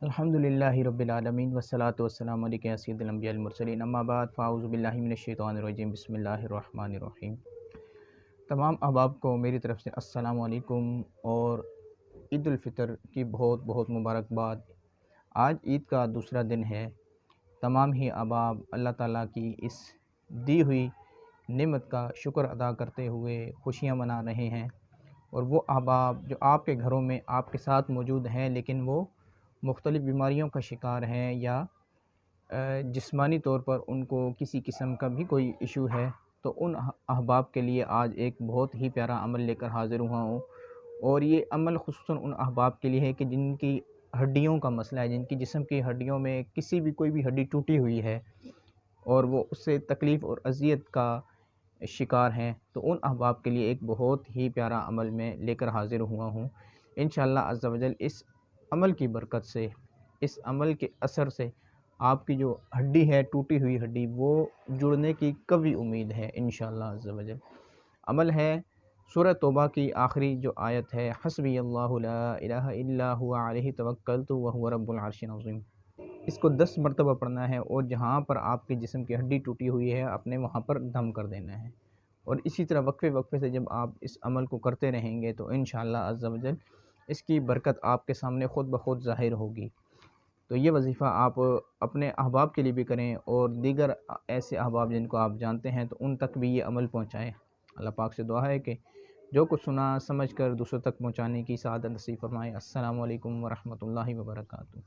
الحمدللہ رب العالمین والصلاة والسلام علیکہ یا سید الانبیاء المرسلین اما بعد فاعوذ باللہ من الشیطان الرجیم بسم اللہ الرحمن الرحیم۔ تمام احباب کو میری طرف سے السلام علیکم اور عید الفطر کی بہت بہت مبارکباد۔ آج عید کا دوسرا دن ہے۔ تمام ہی احباب اللہ تعالیٰ کی اس دی ہوئی نعمت کا شکر ادا کرتے ہوئے خوشیاں منا رہے ہیں، اور وہ احباب جو آپ کے گھروں میں آپ کے ساتھ موجود ہیں لیکن وہ مختلف بیماریوں کا شکار ہیں یا جسمانی طور پر ان کو کسی قسم کا بھی کوئی ایشو ہے، تو ان احباب کے لیے آج ایک بہت ہی پیارا عمل لے کر حاضر ہوا ہوں۔ اور یہ عمل خصوصاً ان احباب کے لیے ہے کہ جن کی ہڈیوں کا مسئلہ ہے، جن کی جسم کی ہڈیوں میں کسی بھی کوئی بھی ہڈی ٹوٹی ہوئی ہے اور وہ اس سے تکلیف اور اذیت کا شکار ہیں، تو ان احباب کے لیے ایک بہت ہی پیارا عمل میں لے کر حاضر ہوا ہوں۔ انشاءاللہ عز و جل اس عمل کی برکت سے، اس عمل کے اثر سے آپ کی جو ہڈی ہے، ٹوٹی ہوئی ہڈی، وہ جڑنے کی قوی امید ہے انشاءاللہ عز و جل۔ عمل ہے سورہ توبہ کی آخری جو آیت ہے، حسبی اللہ لا الہ الا هو علیہ توکلت وہو رب العرش العظیم۔ اس کو 10 مرتبہ پڑھنا ہے اور جہاں پر آپ کے جسم کی ہڈی ٹوٹی ہوئی ہے اپنے وہاں پر دم کر دینا ہے، اور اسی طرح وقفے وقفے سے جب آپ اس عمل کو کرتے رہیں گے تو انشاءاللہ عز و جل اس کی برکت آپ کے سامنے خود بخود ظاہر ہوگی۔ تو یہ وظیفہ آپ اپنے احباب کے لیے بھی کریں اور دیگر ایسے احباب جن کو آپ جانتے ہیں تو ان تک بھی یہ عمل پہنچائیں۔ اللہ پاک سے دعا ہے کہ جو کچھ سنا سمجھ کر دوسروں تک پہنچانے کی سعادت نصیب فرمائے۔ السلام علیکم ورحمۃ اللہ وبرکاتہ۔